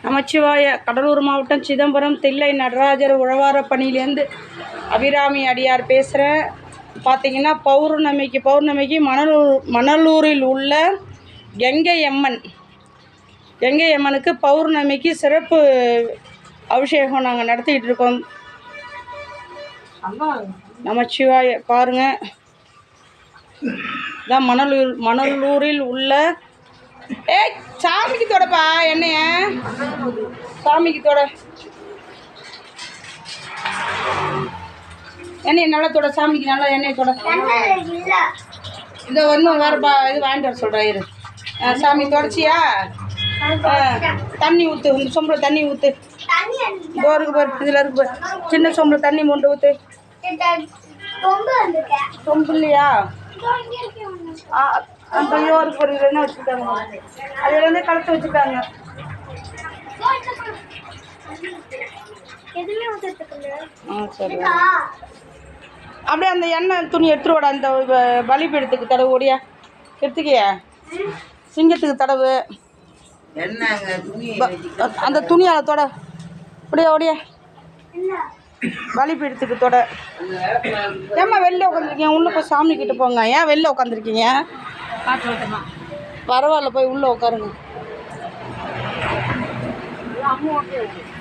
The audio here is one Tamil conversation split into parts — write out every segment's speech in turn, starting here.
நமச்சிவாய. கடலூர் மாவட்டம் சிதம்பரம் தில்லை நடராஜர் உழவார பணியிலேருந்து அபிராமி அடியார் பேசுகிறேன். பார்த்திங்கன்னா பௌர்ணமிக்கு மணலூரில் உள்ள கங்கை அம்மனுக்கு பௌர்ணமிக்கு சிறப்பு அபிஷேகம் நாங்கள் நடத்திக்கிட்டு இருக்கோம். நமச்சிவாய. பாருங்கள், இதான் மணலூரில் உள்ள சாமிக்கு தொடப்பா எண்ணெய சாமிக்கு தொட எண்ணெய் நல்லா தொட, சாமிக்கு நல்லா எண்ணெயை தொட. இதை இன்னும் வேறு இது வாங்கிட்டு வர சொல்கிறேன் இரு. சாமி தொடச்சியா? தண்ணி ஊற்று, இந்த சொம்பில் தண்ணி ஊற்று. போருக்கு பாரு, இதில் இருக்கு பாரு, சின்ன சொம்பில் தண்ணி மூண்டு ஊற்று. சொம்பு இல்லையா? அந்த யோருக்கு ஒரு என்ன வச்சுருக்காங்க, அதில் வந்து கலத்து வச்சுருக்காங்க. சரி, அப்படியே அந்த எண்ணெய் துணி எடுத்துருவோட. அந்த பலிபீடத்துக்கு தடவு ஓடியா, எடுத்துக்கிய சிங்கத்துக்கு தடவு அந்த துணியால் தொட. அப்படியே ஓடியா பலிபீடத்துக்கு தொட. ஏம்மா வெளில உட்காந்துருக்கீங்க? உள்ளே போய் சாமி கிட்ட போங்க. ஏன் வெளில உட்காந்துருக்கீங்க? பரவாயில்ல, போய் உள்ளே உட்காருங்க.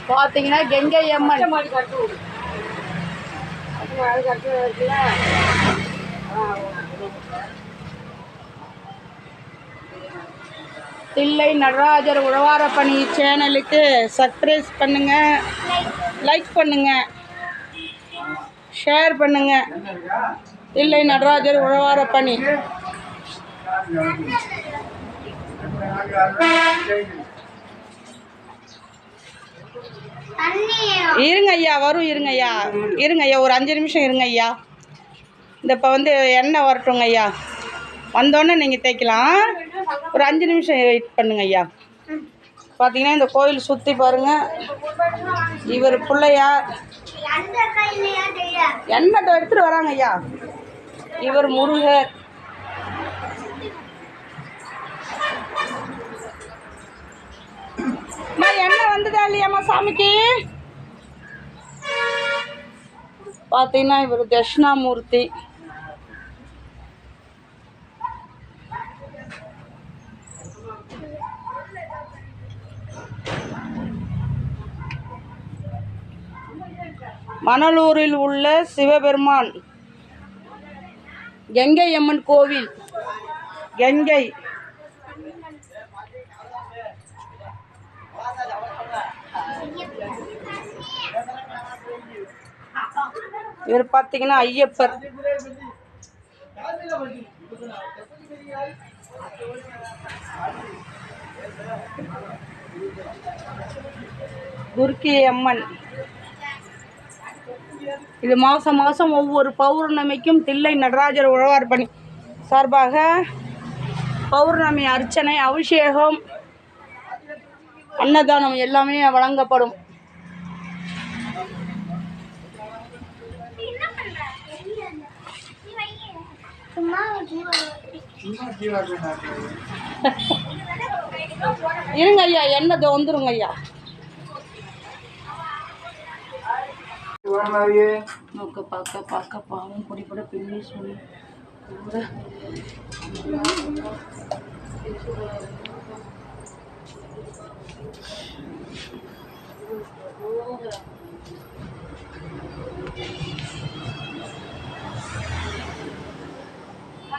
பார்த்தீங்கன்னா கங்கை அம்மன் தில்லை நடராஜர் உழவார பணி சேனலுக்கு சப்ஸ்கிரைப் பண்ணுங்கள், லைக் பண்ணுங்கள், ஷேர் பண்ணுங்கள். தில்லை நடராஜர் உழவார பணி. இருங்க ஐயா, வரும். இருங்க ஐயா, ஒரு 5 நிமிஷம் இருங்க ஐயா. இந்த இப்போ வந்து எண்ணெய் வரட்டுங்க ஐயா. வந்தோடனே நீங்கள் தேய்க்கலாம். ஒரு 5 நிமிஷம் வெயிட் பண்ணுங்க ஐயா. பார்த்தீங்கன்னா இந்த கோயில் சுற்றி பாருங்கள். இவர் பிள்ளையார் எண்ணெய் எடுத்துகிட்டு வராங்க ஐயா. இவர் முருகர். எண்ணெய் வந்ததா இல்லையாம்மா சாமிக்கு? பார்த்தீங்கன்னா இவர் தட்சிணாமூர்த்தி. மணலூரில் உள்ள சிவபெருமான் கங்கை அம்மன் கோவில். கங்கை இவர் பார்த்தீங்கன்னா ஐயப்பர். துர்க்கி அம்மன். இது மாதம் ஒவ்வொரு பௌர்ணமிக்கும் தில்லை நடராஜர் உழவார் பணி சார்பாக பௌர்ணமி அர்ச்சனை, அபிஷேகம், அன்னதானம் எல்லாமே வழங்கப்படும். இருங்க ஐயா, எண்ணெய் வந்துருங்க ஐயா. நோக்க பார்க்க பாவம் பொடிப்பட பின்னி சொல்லி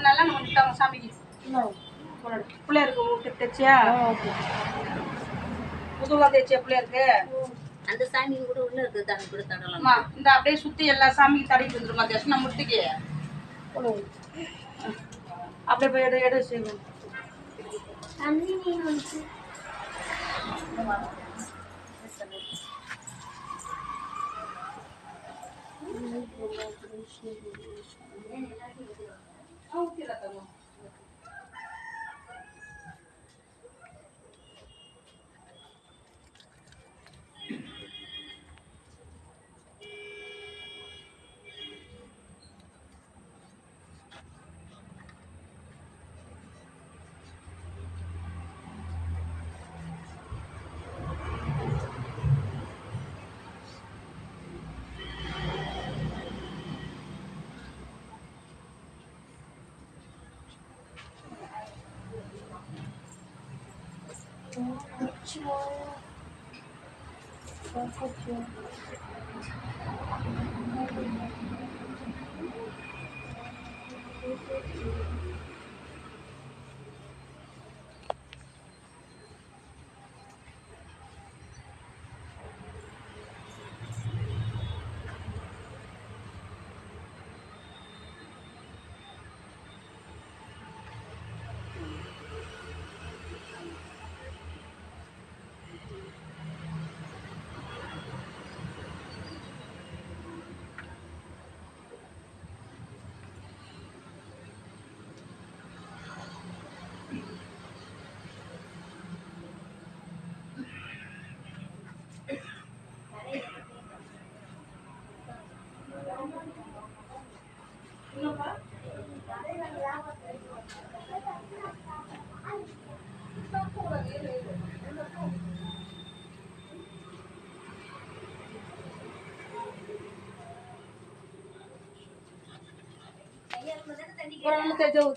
நல்லா நம்ம சாமிக்கு பிள்ளையாருக்கு விட்டு தைச்சியா? புதுவாக தைச்சியா பிள்ளையாருக்கு? அந்த சாமி கூட உள்ள இருக்குது, தண்ணி கூட தடலாமா? இந்த அப்படியே சுற்றி எல்லா சாமிக்கு தடவிட்டு வந்துருமா தட்சிணாமூர்த்திக்கு. அப்படியே போய் எடு செய்வோம்.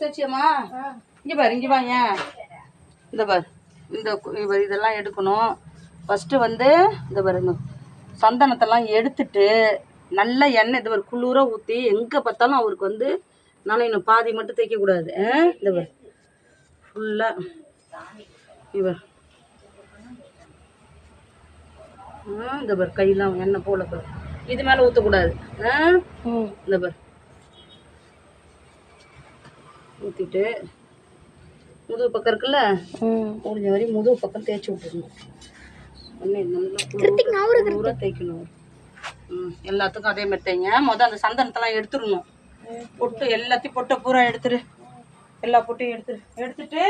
தேய்ச்சியம்மா இங்கே பாரு, இங்கே வாங்க. இந்த பாரு, இதெல்லாம் எடுக்கணும். ஃபஸ்ட்டு வந்து இந்த பாருங்க, சந்தனத்தெல்லாம் எடுத்துட்டு நல்ல எண்ணெய் இது ஒரு குளிராக ஊற்றி எங்கே பார்த்தாலும் அவருக்கு வந்து நானும் இன்னும் பாதி மட்டும் தைக்கக்கூடாது. இந்த பாரு ஃபுல்லாக இவர் இந்த பாரு கையெல்லாம் எண்ணெய் போல பாரு, இது மேலே ஊற்றக்கூடாது. இந்த பாரு ஊற்றிட்டு முதுகு பக்கம் இருக்குல்ல, முடிஞ்ச வரையும் முதுகு பக்கம் தேய்ச்சி விட்டுருணும். நல்லா தேய்க்கணும். எல்லாத்துக்கும் அதே மாதிரி தேய்ங்க. அந்த சந்தனத்தெல்லாம் எடுத்துடணும். பொட்டு எல்லாத்தையும் பொட்டை பூரா எடுத்துரு, எல்லா பொட்டையும் எடுத்துட்டு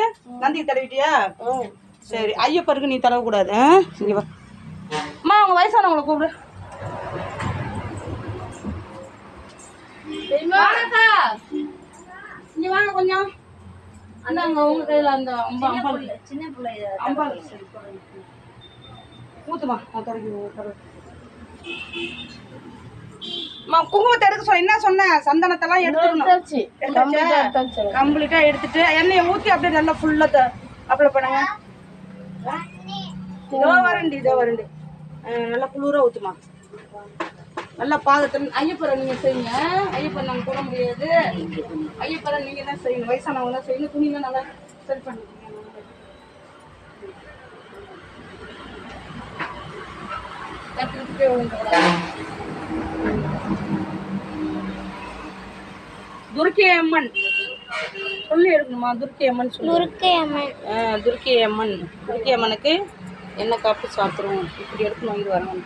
நந்திக்கு தடவிட்டியா? சரி, ஐயப்பருக்கு நீ தடவக்கூடாது. இங்கே வா அம்மா, அவங்க வயசானவங்களை கூப்பிடு. இங்க வாங்க கொஞ்சம். அந்தாங்க உங்க கையில அந்த அம்பாள் சின்ன பிள்ளை அம்பாள் ஊத்துமா. குங்குமத்தை எடுக்க சொன்ன, என்ன சொன்னேன்? சந்தனத்தெல்லாம் எடுத்துடணும். கம்ப்ளீட்டா எடுத்துட்டு எண்ணெயை ஊத்தி அப்படியே நல்லா ஃபுல்லா அப்ளை பண்ணுங்க. இதோ வரண்டி நல்லா குளிரா ஊத்துமா. நல்லா பாதத்தில் ஐயப்பரை நீங்க செய்யுங்க. ஐயப்பன் நாங்கள் போட முடியாது. ஐயப்பரை நீங்க தான் செய்யணும். வயசானவங்க தான் செய்யணும். துணிலாம் நல்லா சரி பண்ணிக்கோங்க. துர்க்கை அம்மன் சொல்லி எடுக்கணுமா? துர்க்கை அம்மன் சொல்லு. துர்க்கை அம்மனுக்கு என்ன காப்பி சாப்பிட்றோம். இப்படி எடுக்கணும். இது வரணும்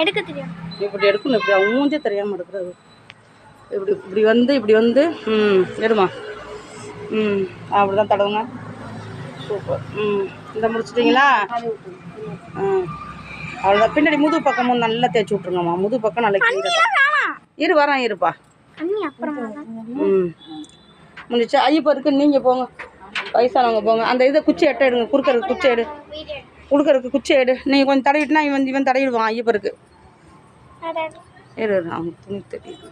எடுக்க தெரியும். இப்படி எடுக்கணும். இப்படி அவங்க மூஞ்சே தெரியாமல் எடுக்கிறது. இப்படி வந்து எடுமா. அப்படிதான் தடவுங்க. சூப்பர். இந்த முடிச்சிட்டிங்களா? அவ்வளோதான். பின்னாடி முதுகு பக்கமும் நல்லா தேய்ச்சி விட்ருங்கம்மா. முதுகு பக்கம் நல்லா வரேன் இருப்பா. முடிச்சா ஐயப்பருக்கு நீங்கள் போங்க, வயசானவங்க போங்க. அந்த இதை குச்சி எட்ட எடுங்க. குறுக்கறதுக்கு குச்சி எடு, கொடுக்கறதுக்கு குச்சி எடு. நீங்கள் கொஞ்சம் தடவிட்டுனா இவன் தடவிடுவான் ஐயப்பருக்கு. அவங்க துணி தெரியுது,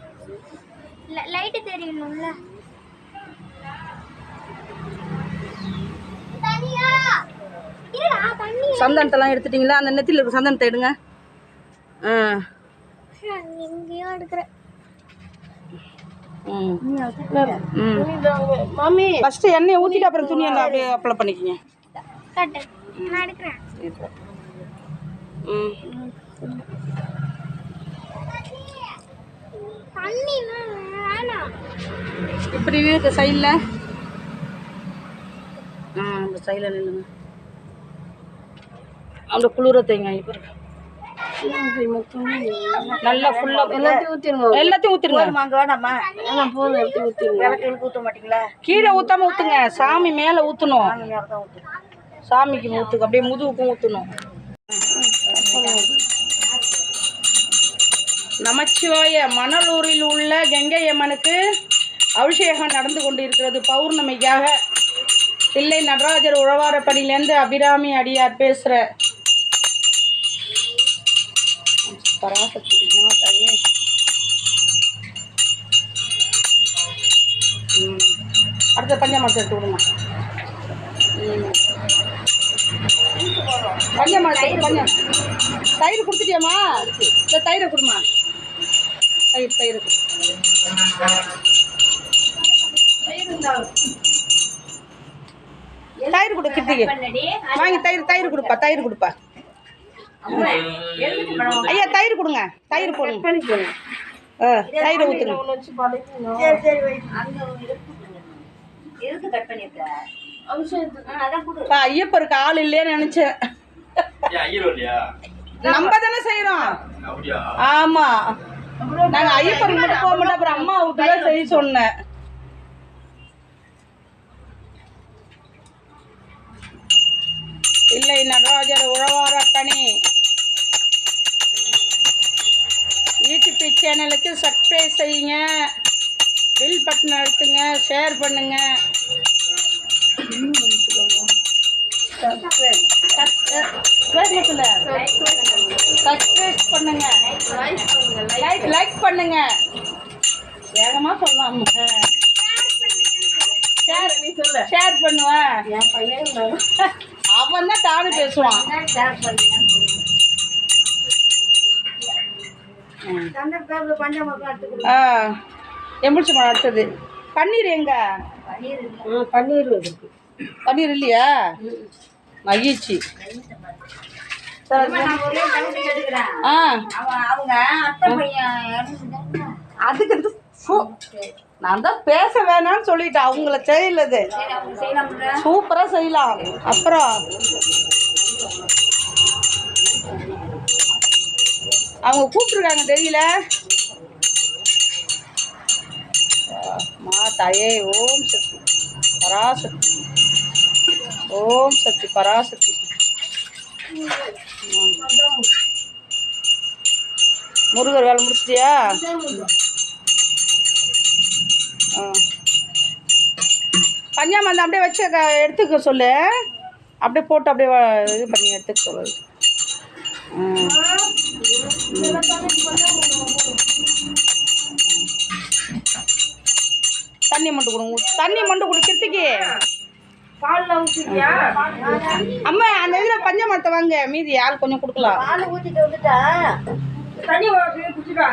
லைட்டு தெரியணும்ல. சந்தனத்தெல்லாம் எடுத்துட்டீங்களா? அந்த நெத்தியில் இருக்க சந்தனத்தை எடுங்க. ஃபர்ஸ்ட் எண்ணெயை ஊற்றிட்டு அப்புறம் துணியெல்லாம் அப்படியே அப்ளை பண்ணிக்கங்க. இப்படி இருக்கு சைடில். அந்த சைடில் நில்லுங்க. அந்த குளிர தேங்க இப்போ நல்லா ஃபுல்லாக எல்லாத்தையும் ஊற்றிருங்க. ஊற்ற மாட்டீங்களா? கீழே ஊற்றாம ஊற்றுங்க. சாமி மேலே ஊற்றணும். சாமிக்கு ஊற்றுங்க. அப்படியே முதுகுக்கும் ஊற்றணும். நமச்சிவாய. மணலூரில் உள்ள கங்கை அம்மனுக்கு அபிஷேகம் நடந்து கொண்டிருக்கிறது பௌர்ணமிக்காக. தில்லை நடராஜர் உழவாரப்படியிலேருந்து அபிராமி அடியார் பேசுகிற. பராசக்தி மாதாயே. அடுத்த பஞ்சாமத்தை எடுத்து விடுங்க. பஞ்சமா பஞ்சம் தயிர் கொடுத்துட்டியாம்மா? இந்த தயிரை கொடுமா. தயிர் தயிர் தயிர் கொடு கிட்டிக்கு. வாங்கி தயிர் தயிர் கொடுப்பா. தயிர் கொடுப்பா. ஐயா தயிர் கொடுங்க. தயிர் போடுங்க. தயிரை ஊற்றுங்க. ஐயப்பருக்கு ஆள் இல்லைன்னு நினைச்சேன். நம்ம தானே செய்யறோம். ஆமா நாங்க ஐயப்பருக்கு மட்டும் போக மாட்டோம். அப்புறம் அம்மா வீட்டுல செய்ய சொன்னேன். இல்லை நடராஜர் உழவார பணி யூடியூப் சேனலுக்கு சப்ஸ்கிரைப் செய்யுங்க, பெல் பட்டன் அழுத்துங்க, ஷேர் பண்ணுங்க. சப்ஸ்கிரைப் பண்ணுங்க, லைக் பண்ணுங்க. வேகமாக சொல்லலாம். ஷேர் பண்ணுவேன். என் பையன் அவன் தான் தானே பேசுவான். எம்பிடிச்சு மழை அடுத்தது. பன்னீர் எங்க? பன்னீர் இல்லையா? மகிழ்ச்சி. அதுக்கு நான் தான் பேச வேணாம்னு சொல்லிட்டேன். அவங்கள செய்யலது சூப்பராக செய்யலாம். அப்புறம் அவங்க கூப்பிட்டுருக்காங்க தெரியல. மா தாயே ஓம் சக்தி பராசக்தி, ஓம் சக்தி பராசக்தி. முருகர் வேலை முடிச்சிட்டியா? பஞ்சாமந்தம் அப்படியே வச்சு எடுத்துக்க சொல்லு. அப்படியே போட்டு அப்படியே இது பண்ணி எடுத்துக்க சொல்லு. தண்ணி மட்டும் கொடுங்க. தண்ணி மட்டும் குடிக்கிறதுக்கு அம்மா அந்த இதில் பஞ்சமரத்தை வாங்க. மீதி யாரு கொஞ்சம் கொடுக்கலாம். தண்ணி குடிச்சிட்டா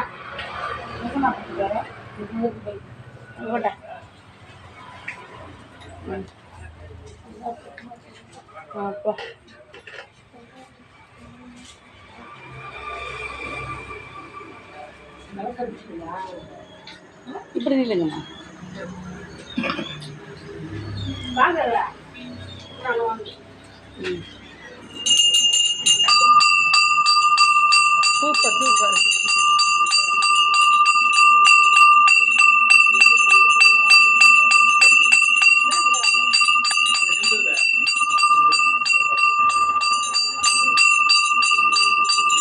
அப்பா இப்படி இல்லைங்கம்மா. Super super.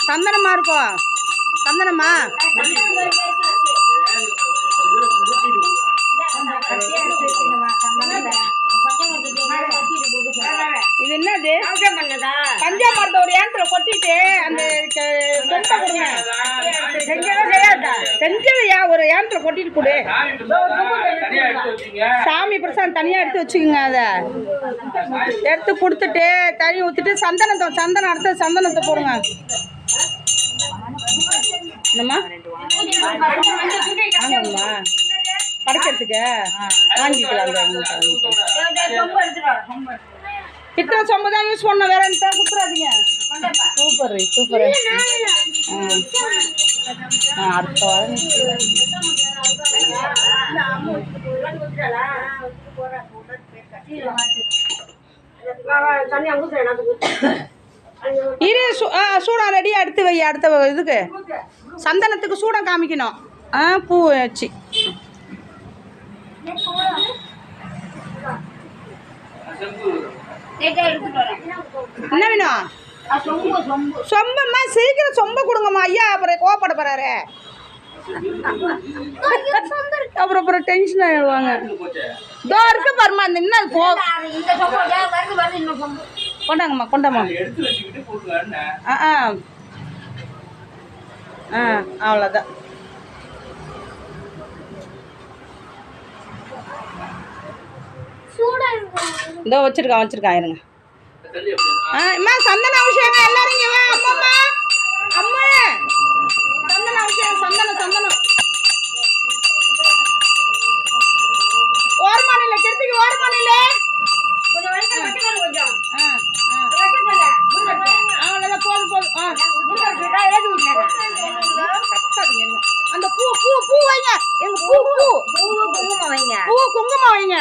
சந்தனமா இருக்கும். சந்தனமா இது என்னது? பஞ்சாமரத்தை ஒரு ஏன்ட்ல கொட்டிட்டு அந்த தொண்டை கொடுங்க. செஞ்சதையா ஒரு ஏன்ட்ல கொட்டிட்டு கொடு. சாமி பிரசாதம் தனியா எடுத்து வச்சுக்கோங்க. அதை எடுத்து கொடுத்துட்டு தண்ணி ஊற்றிட்டு சந்தனம் அடுத்து சந்தனத்தை போடுங்க. என்னம்மா ஆமாம்மா படைக்கிறதுக்கு வாங்கிக்கலாம். பித்தளை சொம்பு தான் யூஸ் பண்ண. வேற என்ன கொடுத்துறாதீங்க. Super super. அடுத்த வாரம் இரு. சூடம் ரெடியாக எடுத்து வை. அடுத்த இதுக்கு சந்தனத்துக்கு சூடம் காமிக்கணும். பூ வச்சு என்ன வேணும்? சொம்பம்மா சீக்கிரம் சொம்ப கொடுங்கம்மா. ஐயா அப்புறம் கோவப்பட போறாரு. அப்புறம் டென்ஷன் ஆயிடுவாங்க. இதோ இருக்கு பாருமா. அந்த என்ன கொண்டாங்கம்மா கொண்டாம்மா. அவ்வளோதான். இதோ வச்சிருக்கான் இருங்க. அம்மா சந்தன அபிஷேகம் எல்லாரும் இங்க வா அம்மா அம்மா சந்தன அபிஷேகம் சந்தனம் ஓரமானில கெடுத்துக்கு ஓரமானில கொஞ்சம் வரைக்கும் வெட்டிக்கால கொஞ்சம் அவ்வளோதான் போதும் அந்த பூ வைங்க எங்க பூ குங்குமம் வைங்க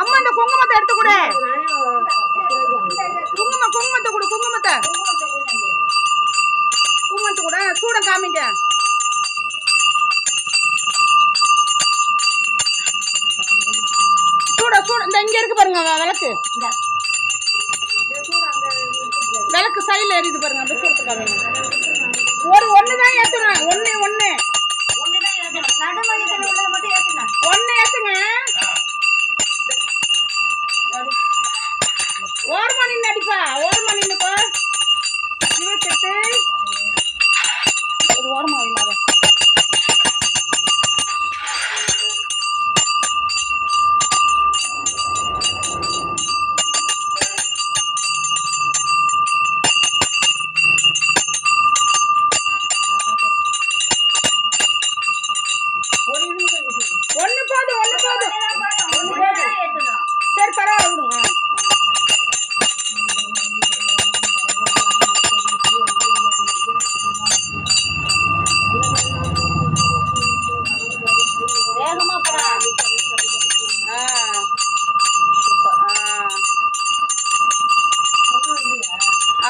அம்மா இந்த குங்குமத்தை எடுத்து கொடு குங்குமத்தை கொடு குங்குமத்தை கூட சூட காமிங்க சூட இந்த இங்க இருக்கு பாருங்க விளக்கு சைடில் எரியுது பாருங்க அந்த சூடத்துக்காக ஒன்று தான் ஏற்றுங்க ஒன்று ஏற்றுங்க ஓரமா நின்று அடிப்பா ஓரமா நின்றுப்பா 28 ஒரு ஓரமா வைமாத ஒன்று போதும் சரி பரவாயில்ல விடுங்க வேகமா போடா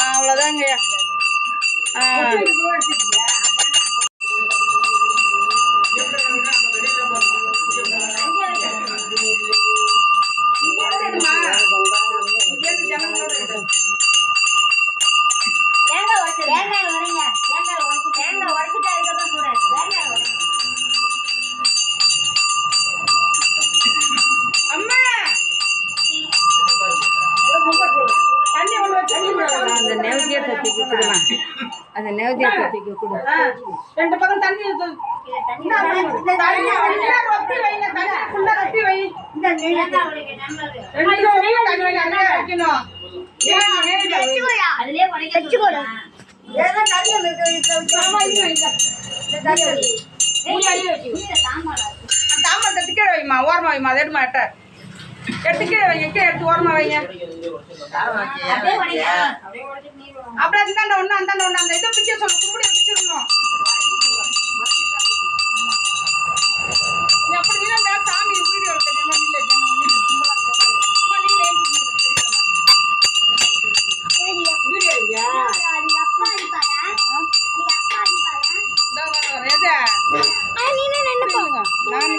அவ்வளோதாங்க அந்த நெவதியத்தை தூக்கி கொடுமா அந்த நெவதியத்தை தூக்கி கொடு ரெண்டு பக்கம் தண்ணி ரொட்டி வைங்க தண்ணி ஃபுல்லா ரொட்டி வை தாமரை கீழே வைமா ஓரமா வைமா அதை எடுமா எடுத்து கீழே வைங்க கீழே எடுத்து ஓரமா வைங்க அப்படியே இந்தாண்ட ஒண்ணு அந்தாண்ட ஒண்ணு அந்த இதை பிச்சை சொல்லு குருடைய பிச்சிடணும் அப்படி இல்லைண்டா சாமி வீடியோ தெரியாம இல்லை வீடியோ இல்லையா நான்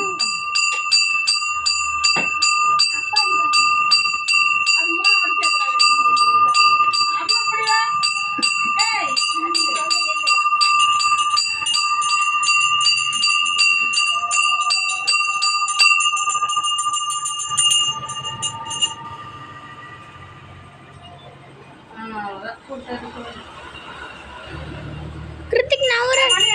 கிருத்திக் நான் ஒரு மணி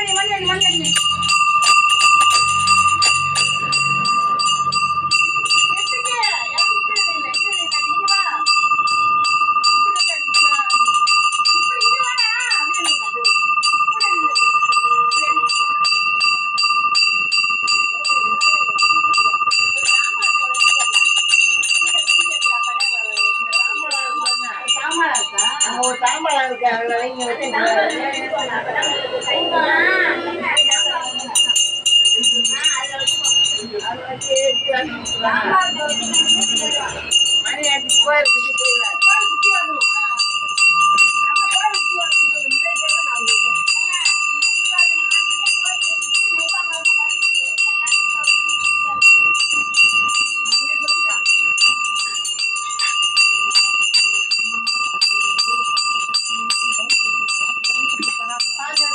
தாம்பழம் இருக்கு அதில் வைங்க மணி ஆச்சு கோயில் சுற்றி போயிடுவார் கோயில் சுற்றி வரணும் நம்ம கோயில் சுற்றி வரணும்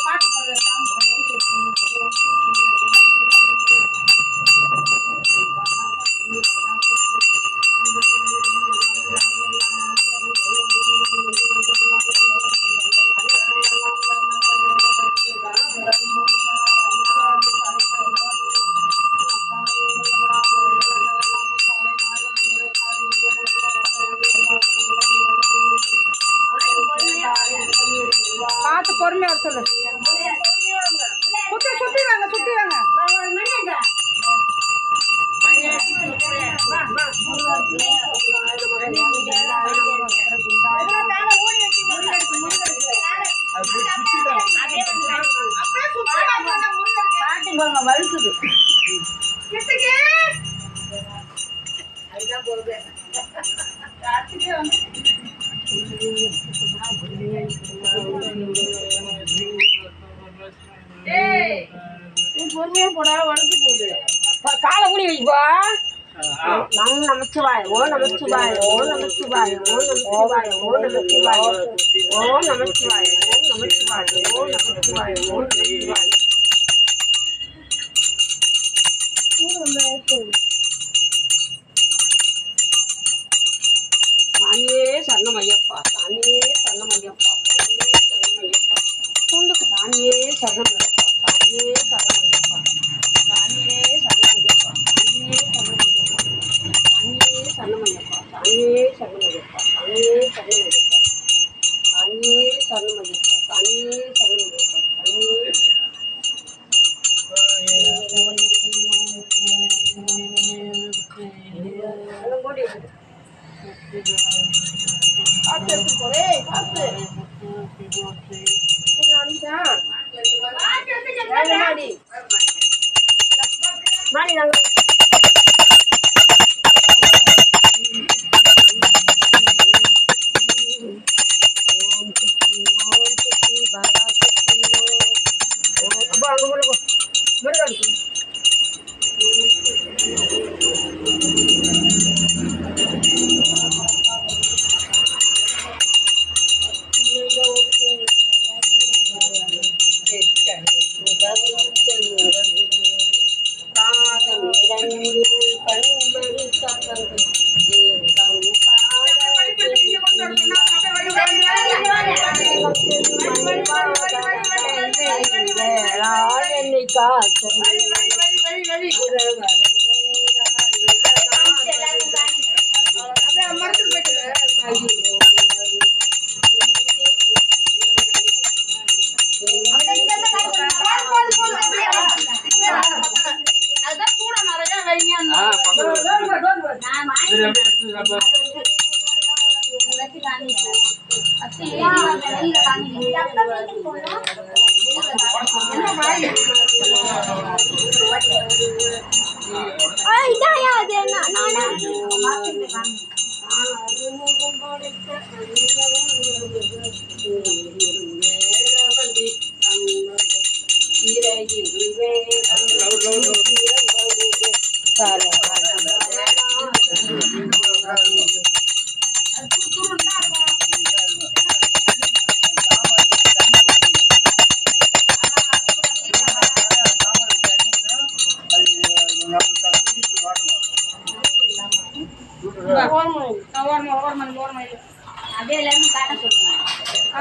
பாட்டு பாடுற பொறுமையா வர சொல்லு. சுத்தி வாங்க, சுத்தி வாங்க. வலுக்குது பொறுமையா போடா, வழுக்கு போகுது. காலை மூடி வைப்பா. நம் நமச்சிவாய், ஓ நமச்சிவாய், ஓ நமச்சிவாய், ஓ நமச்சிவாய், ஓ நமச்சிவாய், ஓ நமச்சிவாய், ஓ நமச்சிவாய், ஓ நமச்சிவாய், ஓ நமச்சிவாய். சாமியே சரணம் ஐயப்பா, சாமியே சரணம் ஐயப்பா, சாமியே சரணம் ஐயப்பா, சாமியே சரணம் ஐயப்பா, சாமியே சரணம் ஐயப்பா, சாமியே சரணம் ஐயப்பா, சாமியே சரணம் ஐயப்பா, சாமியே சரணம் ஐயப்பா, சாமியே சரணம் ஐயப்பா, சாமியே சரணம் ஐயப்பா, சாமியே சரணம் ஐயப்பா, சாமியே சரணம் ஐயப்பா, சாமியே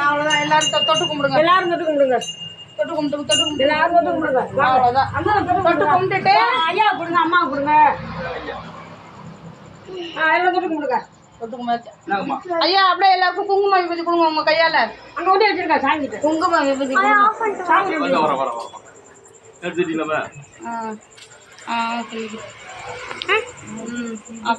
அவ்வளோதான். எல்லாரும் தொட்டு கும்பிடுங்க, எல்லாரும் தொட்டு கும்பிடுங்க, தொட்டு கும்பிட்டு எல்லாரும் தொட்டு கும்பிடுங்க. அவ்வளோதான். தொட்டு கும்பிட்டுட்டு ஐயா கொடுங்க, அம்மா கொடுங்க, எல்லாம் தொட்டு கும்பிடுங்க. தொட்டு கும்பிட்டு ஐயா அப்படியே எல்லாருக்கும் குங்கும விபூதி கொடுங்க உங்க கையால. அங்க கொண்டு வச்சிருக்கா சாமிக்கிட்ட குங்கும விபூதி சாமி எடுத்துட்டீங்களா? ஆ ஆ